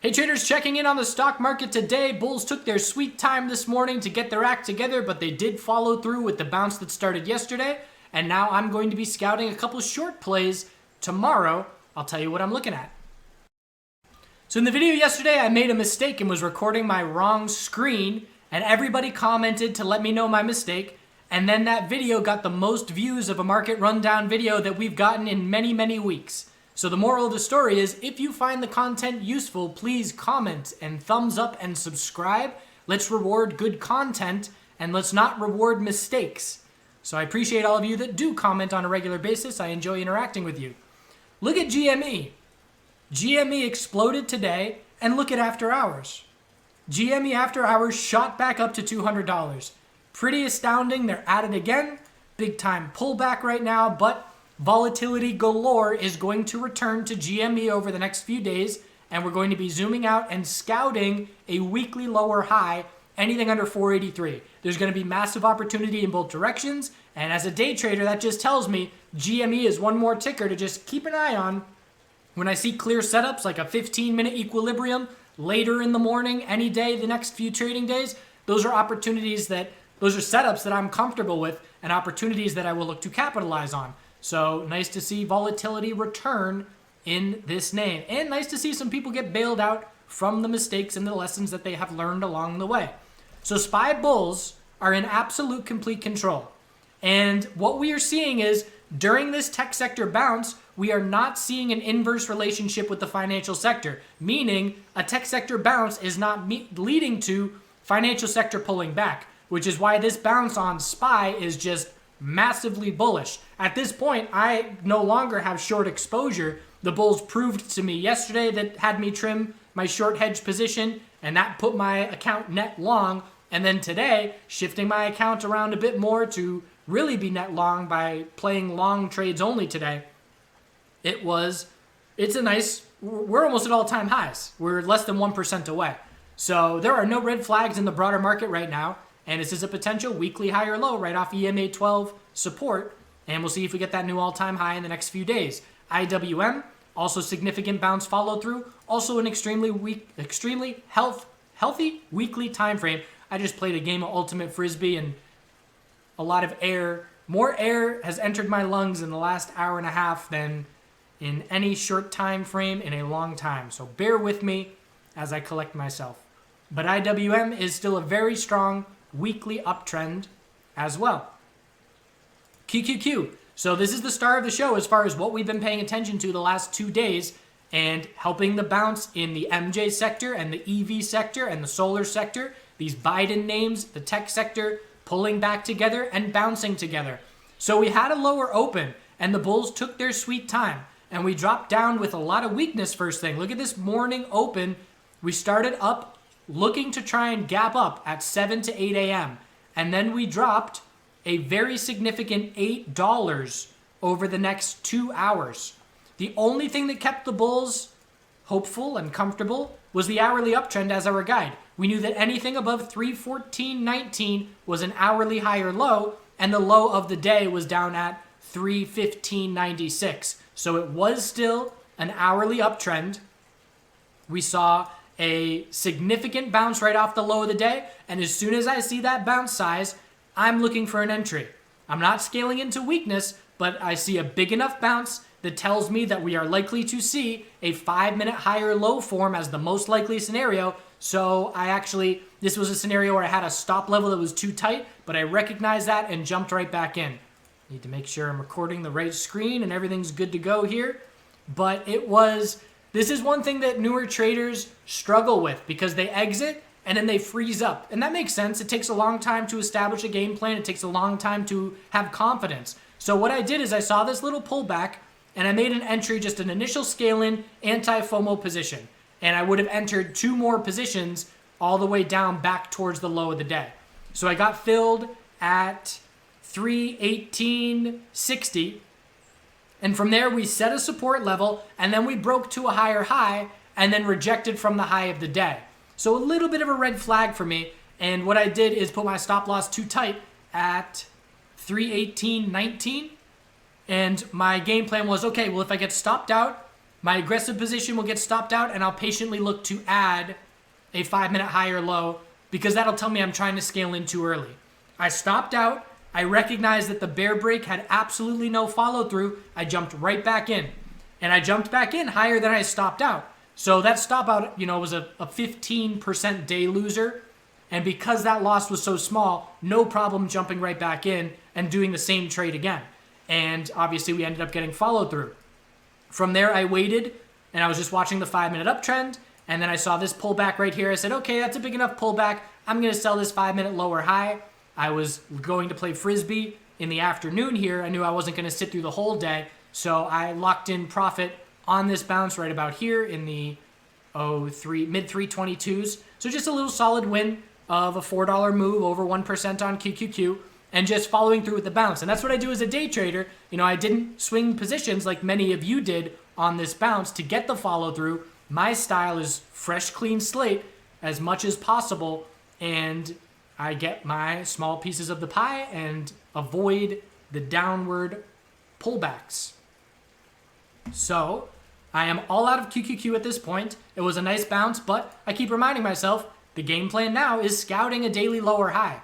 Hey traders, checking in on the stock market today. Bulls took their sweet time this morning to get their act together, but they did follow through with the bounce that started yesterday. And now I'm going to be scouting a couple short plays tomorrow. I'll tell you what I'm looking at. So in the video yesterday, I made a mistake and was recording my wrong screen, and everybody commented to let me know my mistake. And then that video got the most views of a market rundown video that we've gotten in many, many weeks. So the moral of the story is, if you find the content useful, please comment and thumbs up and subscribe. Let's reward good content and let's not reward mistakes. So I appreciate all of you that do comment on a regular basis. I enjoy interacting with you. Look at GME. GME exploded today, and look at after hours. GME after hours shot back up to $200. Pretty astounding. They're at it again. Big time pullback right now, but volatility galore is going to return to GME over the next few days, and we're going to be zooming out and scouting a weekly lower high, anything under 483. There's going to be massive opportunity in both directions, and as a day trader, that just tells me GME is one more ticker to just keep an eye on. When I see clear setups like a 15-minute equilibrium later in the morning, any day, the next few trading days, those are setups that I'm comfortable with and opportunities that I will look to capitalize on. So nice to see volatility return in this name, and nice to see some people get bailed out from the mistakes and the lessons that they have learned along the way. So SPY bulls are in absolute complete control. And what we are seeing is, during this tech sector bounce, we are not seeing an inverse relationship with the financial sector, meaning a tech sector bounce is not leading to financial sector pulling back, which is why this bounce on SPY is just massively bullish. At this point, I no longer have short exposure. The bulls proved to me yesterday that had me trim my short hedge position, and that put my account net long. And then today, shifting my account around a bit more to really be net long by playing long trades only today. It's a nice, we're almost at all-time highs. We're less than 1% away. So there are no red flags in the broader market right now. And this is a potential weekly high or low right off EMA 12 support. And we'll see if we get that new all-time high in the next few days. IWM, also significant bounce follow through. Also an extremely healthy weekly time frame. I just played a game of Ultimate Frisbee, and a lot of air, more air has entered my lungs in the last hour and a half than in any short time frame in a long time. So bear with me as I collect myself. But IWM is still a very strong weekly uptrend as well. QQQ. So this is the star of the show as far as what we've been paying attention to the last 2 days, and helping the bounce in the MJ sector and the EV sector and the solar sector. These Biden names, the tech sector, pulling back together and bouncing together. So we had a lower open, and the bulls took their sweet time, and we dropped down with a lot of weakness first thing. Look at this morning open. We started up looking to try and gap up at 7 to 8 a.m. And then we dropped a very significant $8 over the next 2 hours. The only thing that kept the bulls hopeful and comfortable was the hourly uptrend as our guide. We knew that anything above 314.19 was an hourly high or low, and the low of the day was down at 315.96. So it was still an hourly uptrend. We saw a significant bounce right off the low of the day, and as soon as I see that bounce size, I'm looking for an entry. I'm not scaling into weakness, but I see a big enough bounce that tells me that we are likely to see a 5-minute high or low form as the most likely scenario. So this was a scenario where I had a stop level that was too tight, but I recognized that and jumped right back in. Need to make sure I'm recording the right screen and everything's good to go here. But this is one thing that newer traders struggle with, because they exit and then they freeze up. And that makes sense. It takes a long time to establish a game plan. It takes a long time to have confidence. So what I did is I saw this little pullback, and I made an entry, just an initial scale-in anti-FOMO position. And I would have entered 2 more positions all the way down back towards the low of the day. So I got filled at 318.60. And from there, we set a support level, and then we broke to a higher high, and then rejected from the high of the day. So a little bit of a red flag for me. And what I did is put my stop loss too tight at 318.19. And my game plan was, okay, well, if I get stopped out my aggressive position will get stopped out and I'll patiently look to add a 5-minute high or low because that'll tell me I'm trying to scale in too early. I stopped out. I recognized that the bear break had absolutely no follow through. I jumped right back in. And I jumped back in higher than I stopped out. So that stop out, was a 15% day loser. And because that loss was so small, no problem jumping right back in and doing the same trade again. And obviously we ended up getting follow through. From there, I waited and I was just watching the 5-minute uptrend. And then I saw this pullback right here. I said, okay, that's a big enough pullback. I'm going to sell this 5-minute lower high. I was going to play Frisbee in the afternoon here. I knew I wasn't going to sit through the whole day. So I locked in profit on this bounce right about here in the mid 322s. So just a little solid win of a $4 move over 1% on QQQ and just following through with the bounce. And that's what I do as a day trader. I didn't swing positions like many of you did on this bounce to get the follow through. My style is fresh, clean slate as much as possible. And I get my small pieces of the pie and avoid the downward pullbacks. So I am all out of QQQ at this point. It was a nice bounce, but I keep reminding myself the game plan now is scouting a daily lower high.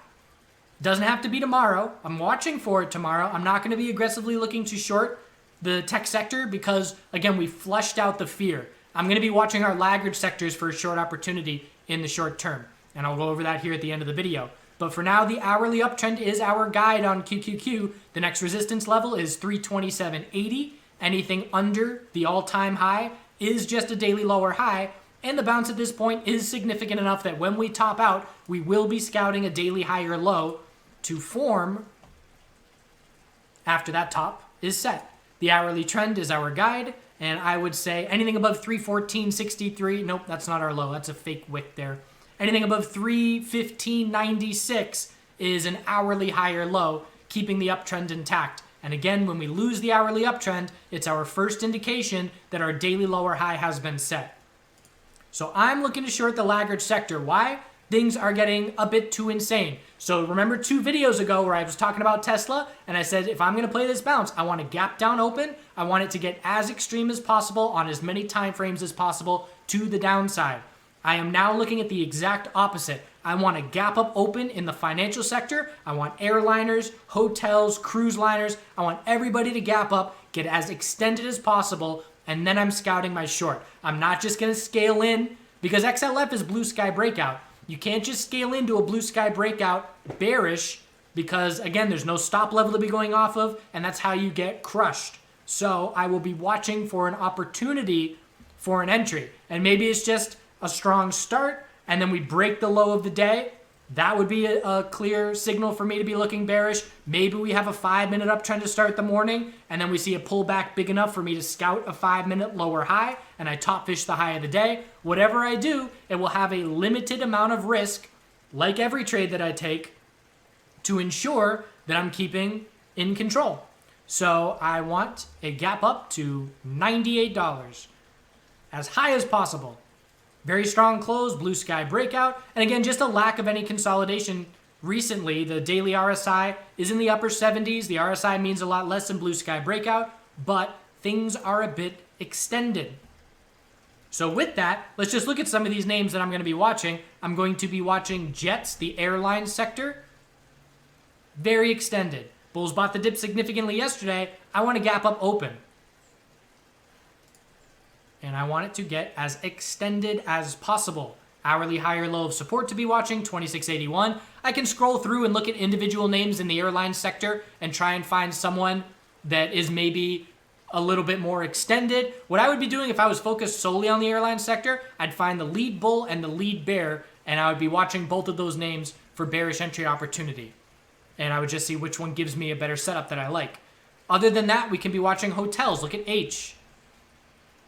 Doesn't have to be tomorrow. I'm watching for it tomorrow. I'm not going to be aggressively looking to short the tech sector because, again, we flushed out the fear. I'm going to be watching our laggard sectors for a short opportunity in the short term. And I'll go over that here at the end of the video. But for now, the hourly uptrend is our guide on QQQ. The next resistance level is 327.80. Anything under the all-time high is just a daily lower high. And the bounce at this point is significant enough that when we top out, we will be scouting a daily high or low to form after that top is set. The hourly trend is our guide. And I would say anything above 314.63, nope, that's not our low. That's a fake wick there. Anything above 315.96 is an hourly high or low, keeping the uptrend intact. And again, when we lose the hourly uptrend, it's our first indication that our daily lower high has been set. So I'm looking to short the laggard sector. Why? Things are getting a bit too insane. So remember 2 videos ago where I was talking about Tesla and I said, if I'm going to play this bounce, I want a gap down open. I want it to get as extreme as possible on as many time frames as possible to the downside. I am now looking at the exact opposite. I want a gap up open in the financial sector. I want airliners, hotels, cruise liners. I want everybody to gap up, get as extended as possible, and then I'm scouting my short. I'm not just going to scale in because XLF is blue sky breakout. You can't just scale into a blue sky breakout bearish because, again, there's no stop level to be going off of, and that's how you get crushed. So I will be watching for an opportunity for an entry. And maybe it's just a strong start, and then we break the low of the day. That would be a clear signal for me to be looking bearish. Maybe we have a 5-minute uptrend to start the morning, and then we see a pullback big enough for me to scout a 5-minute lower high, and I top fish the high of the day. Whatever I do, it will have a limited amount of risk, like every trade that I take, to ensure that I'm keeping in control. So I want a gap up to $98, as high as possible. Very strong close, blue sky breakout, and again, just a lack of any consolidation recently. The daily RSI is in the upper 70s. The RSI means a lot less than blue sky breakout, but things are a bit extended. So with that, let's just look at some of these names that I'm going to be watching. I'm going to be watching Jets, the airline sector. Very extended. Bulls bought the dip significantly yesterday. I want to gap up open. And I want it to get as extended as possible. Hourly high or low of support to be watching, 2681. I can scroll through and look at individual names in the airline sector and try and find someone that is maybe a little bit more extended. What I would be doing if I was focused solely on the airline sector, I'd find the lead bull and the lead bear, and I would be watching both of those names for bearish entry opportunity. And I would just see which one gives me a better setup that I like. Other than that, we can be watching hotels. Look at H.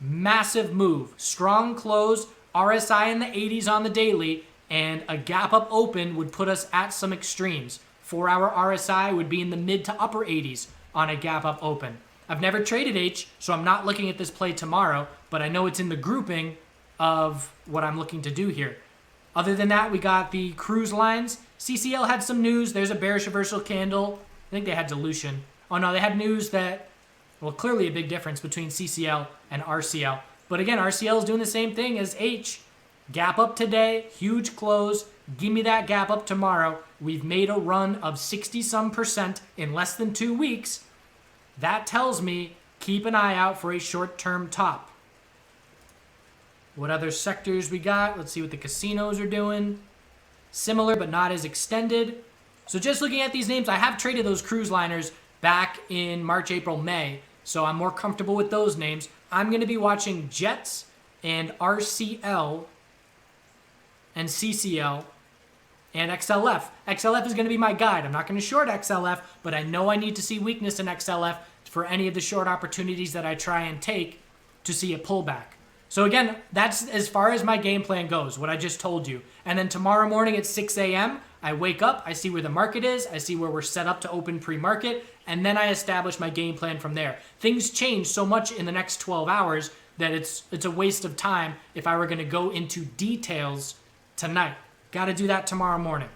Massive move, strong close, RSI in the 80s on the daily, and a gap up open would put us at some extremes. 4-hour RSI would be in the mid to upper 80s on a gap up open. I've never traded H, so I'm not looking at this play tomorrow, but I know it's in the grouping of what I'm looking to do here. Other than that, we got the cruise lines. CCL had some news. There's a bearish reversal candle. I think they had dilution. Oh no, they had news that Well, clearly a big difference between CCL and RCL. But again, RCL is doing the same thing as H. Gap up today, huge close. Give me that gap up tomorrow. We've made a run of 60-some% in less than 2 weeks. That tells me keep an eye out for a short-term top. What other sectors we got? Let's see what the casinos are doing. Similar, but not as extended. So just looking at these names, I have traded those cruise liners back in March, April, May. So I'm more comfortable with those names. I'm going to be watching Jets and RCL and CCL and XLF. XLF is going to be my guide. I'm not going to short XLF, but I know I need to see weakness in XLF for any of the short opportunities that I try and take to see a pullback. So again, that's as far as my game plan goes, what I just told you. And then tomorrow morning at 6 a.m., I wake up, I see where the market is, I see where we're set up to open pre-market, and then I establish my game plan from there. Things change so much in the next 12 hours that it's a waste of time if I were going to go into details tonight. Got to do that tomorrow morning.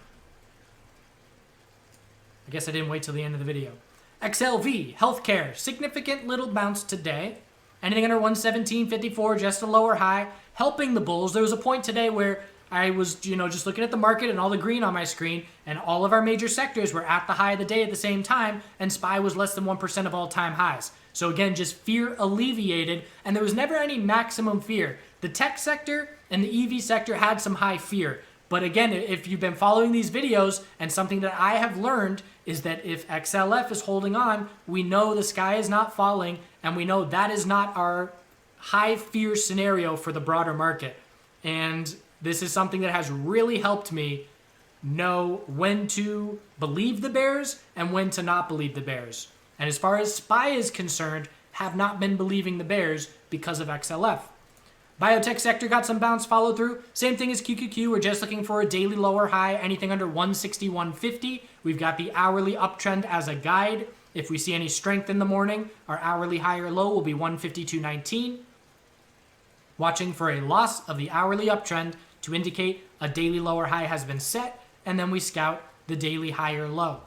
I guess I didn't wait till the end of the video. XLV, healthcare, significant little bounce today. Anything under 117.54, just a lower high, helping the bulls. There was a point today where I was, just looking at the market and all the green on my screen, and all of our major sectors were at the high of the day at the same time, and SPY was less than 1% of all-time highs. So again, just fear alleviated, and there was never any maximum fear. The tech sector and the EV sector had some high fear. But again, if you've been following these videos, and something that I have learned is that if XLF is holding on, we know the sky is not falling, and we know that is not our high fear scenario for the broader market. And this is something that has really helped me know when to believe the bears and when to not believe the bears. And as far as SPY is concerned, have not been believing the bears because of XLF. Biotech sector got some bounce follow through. Same thing as QQQ. We're just looking for a daily lower high, anything under 161.50. We've got the hourly uptrend as a guide. If we see any strength in the morning, our hourly high or low will be 152.19. Watching for a loss of the hourly uptrend to indicate a daily lower high has been set, and then we scout the daily high or low.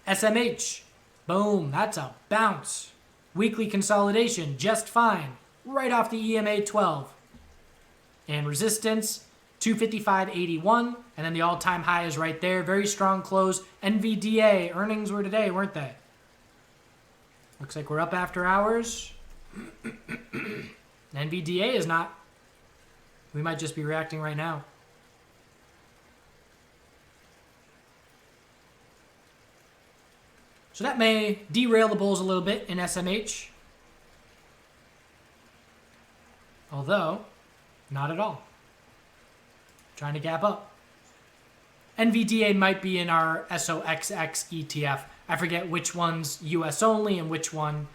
SMH, boom, that's a bounce. Weekly consolidation, just fine. Right off the EMA 12. And resistance, 255.81. And then the all-time high is right there. Very strong close. NVDA, earnings were today, weren't they? Looks like we're up after hours. NVDA is not. We might just be reacting right now. So that may derail the bulls a little bit in SMH. Although, not at all. Trying to gap up. NVDA might be in our SOXX ETF. I forget which one's US only and which one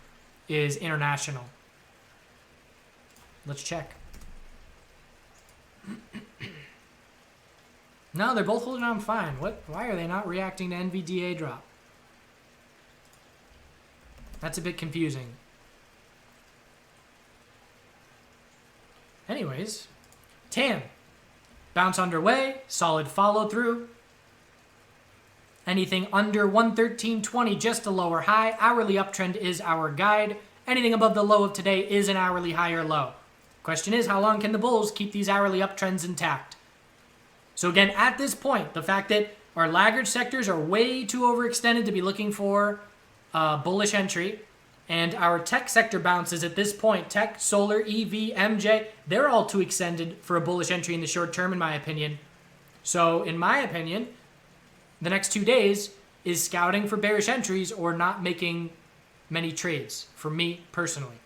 is international. Let's check. No, they're both holding on fine. Why are they not reacting to NVDA drop? That's a bit confusing. Anyways, TAN. Bounce underway, solid follow through. Anything under 113.20, just a lower high. Hourly uptrend is our guide. Anything above the low of today is an hourly high or low. Question is, how long can the bulls keep these hourly uptrends intact? So again, at this point, the fact that our laggard sectors are way too overextended to be looking for bullish entry, and our tech sector bounces at this point, tech, solar, EV, MJ, they're all too extended for a bullish entry in the short term, in my opinion. So in my opinion, the next 2 days is scouting for bearish entries or not making many trades, for me personally.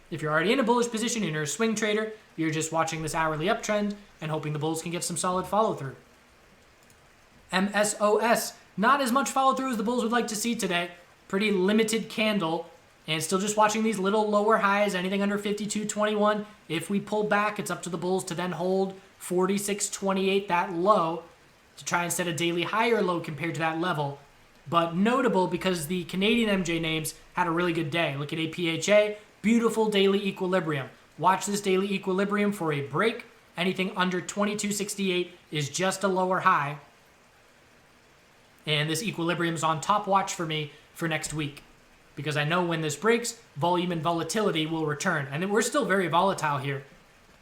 If you're already in a bullish position and you're a swing trader, you're just watching this hourly uptrend and hoping the bulls can get some solid follow through. MSOS, not as much follow through as the bulls would like to see today. Pretty limited candle, and still just watching these little lower highs, anything under 52.21. If we pull back, it's up to the bulls to then hold 46.28, that low, to try and set a daily high or low compared to that level. But notable because the Canadian MJ names had a really good day. Look at APHA, beautiful daily equilibrium. Watch this daily equilibrium for a break. Anything under 22.68 is just a lower high. And this equilibrium is on top watch for me for next week, because I know when this breaks, volume and volatility will return. And we're still very volatile here,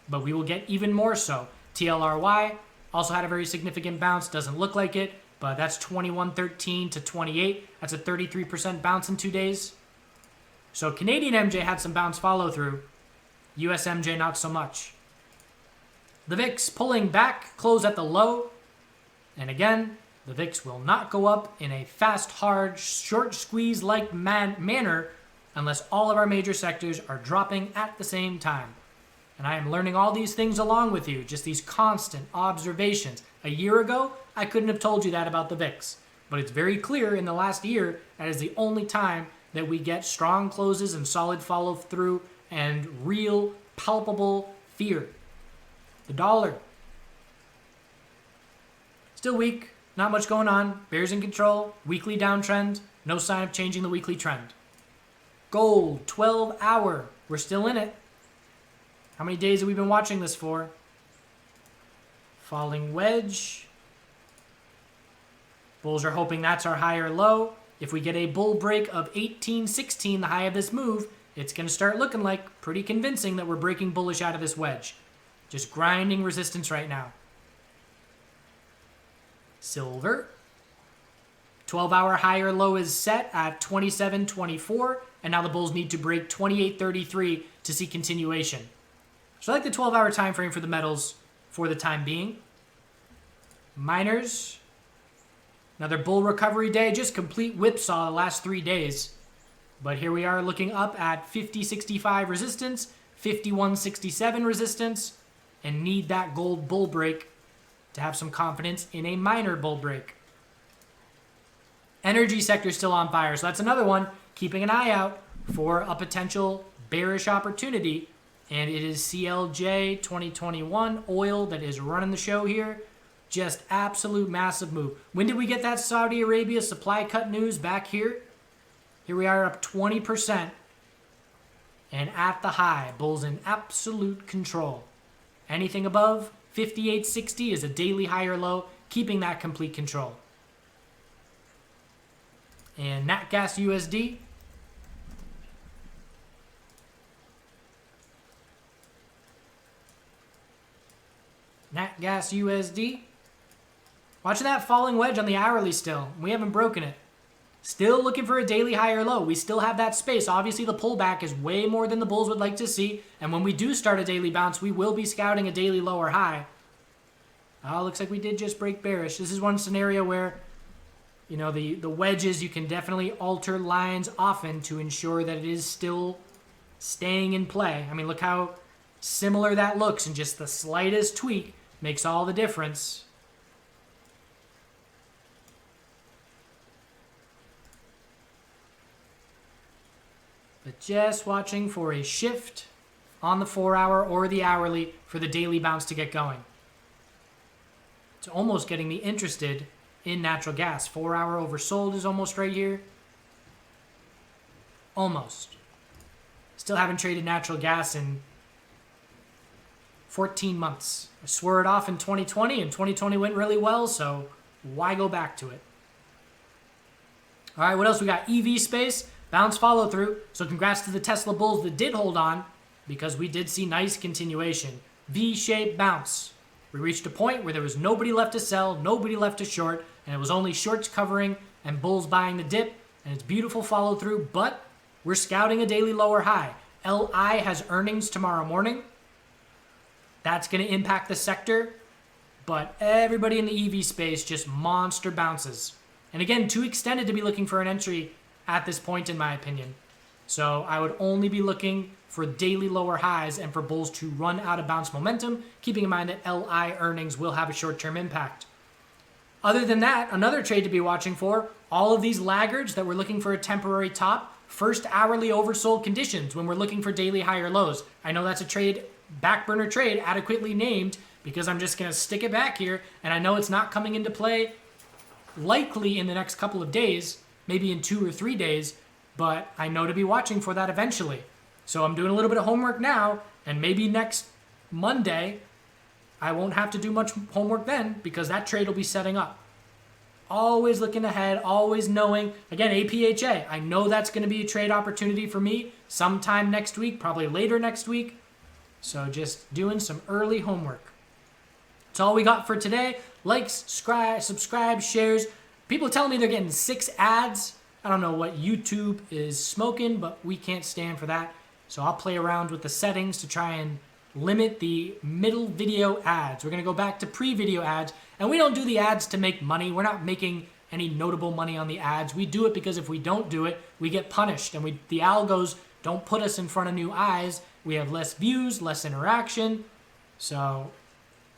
but we will get even more so. TLRY also had a very significant bounce. Doesn't look like it, but that's 21.13 to 28. That's a 33% bounce in 2 days. So Canadian MJ had some bounce follow through. US MJ not so much. The VIX pulling back, close at the low. And again, the VIX will not go up in a fast, hard, short squeeze-like manner unless all of our major sectors are dropping at the same time. And I am learning all these things along with you, just these constant observations. A year ago, I couldn't have told you that about the VIX. But it's very clear in the last year that is the only time that we get strong closes and solid follow-through and real, palpable fear. The dollar. Still weak. Not much going on. Bears in control. Weekly downtrend. No sign of changing the weekly trend. Gold, 12 hour. We're still in it. How many days have we been watching this for? Falling wedge. Bulls are hoping that's our high or low. If we get a bull break of 18.16, the high of this move, it's going to start looking like pretty convincing that we're breaking bullish out of this wedge. Just grinding resistance right now. Silver. 12-hour high or low is set at 27.24, and now the bulls need to break 28.33 to see continuation. So I like the 12-hour time frame for the metals for the time being. Miners. Another bull recovery day, just complete whipsaw the last 3 days. But here we are looking up at 50.65 resistance, 51.67 resistance, and need that gold bull break to have some confidence in a minor bull break. Energy sector still on fire, so that's another one. Keeping an eye out for a potential bearish opportunity. And it is CLJ 2021 oil that is running the show here. Just absolute massive move. When did we get that Saudi Arabia supply cut news back here? Here we are up 20%. And at the high, bulls in absolute control. Anything above 58.60 is a daily high or low, keeping that complete control. And Nat Gas USD. Nat Gas USD. Watching that falling wedge on the hourly still. We haven't broken it. Still looking for a daily high or low. We still have that space. Obviously, the pullback is way more than the bulls would like to see. And when we do start a daily bounce, we will be scouting a daily low or high. Oh, looks like we did just break bearish. This is one scenario where, you know, the wedges, you can definitely alter lines often to ensure that it is still staying in play. I mean, look how similar that looks, and just the slightest tweak makes all the difference. But just watching for a shift on the 4-hour or the hourly for the daily bounce to get going. It's almost getting me interested in natural gas. 4-hour oversold is almost right here. Almost. Still haven't traded natural gas in 14 months. I swore it off in 2020, and 2020 went really well, so why go back to it? All right, what else we got? EV space. Bounce follow through. So congrats to the Tesla bulls that did hold on, because we did see nice continuation. V-shaped bounce. We reached a point where there was nobody left to sell, nobody left to short, and it was only shorts covering and bulls buying the dip, and it's beautiful follow through, but we're scouting a daily lower high. LI has earnings tomorrow morning. That's going to impact the sector, but everybody in the EV space just monster bounces. And again, too extended to be looking for an entry at this point, in my opinion. So I would only be looking for daily lower highs and for bulls to run out of bounce momentum, keeping in mind that LI earnings will have a short-term impact. Other than that, another trade to be watching for, all of these laggards that we're looking for a temporary top, first hourly oversold conditions when we're looking for daily higher lows. I know that's a trade, back burner trade, adequately named, because I'm just going to stick it back here, and I know it's not coming into play likely in the next couple of days, maybe in 2 or 3 days, but I know to be watching for that eventually. So I'm doing a little bit of homework now, and maybe next Monday, I won't have to do much homework then, because that trade will be setting up. always looking ahead, always knowing. Again, APHA, I know that's going to be a trade opportunity for me sometime next week, probably later next week. So just doing some early homework. That's all we got for today. Likes, subscribe, shares. People tell me they're getting 6 ads. I don't know what YouTube is smoking, but we can't stand for that. So I'll play around with the settings to try and limit the middle video ads. We're going to go back to pre-video ads. And we don't do the ads to make money. We're not making any notable money on the ads. We do it because if we don't do it, we get punished. And the algos don't put us in front of new eyes. We have less views, less interaction. So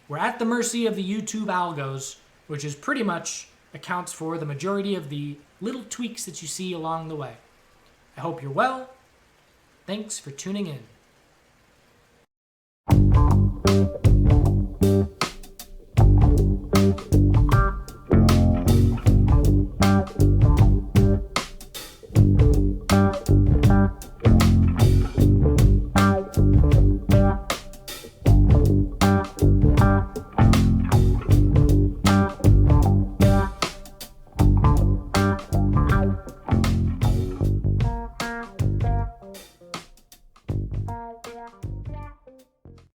we're at the mercy of the YouTube algos, which is pretty much accounts for the majority of the little tweaks that you see along the way. I hope you're well. Thanks for tuning in.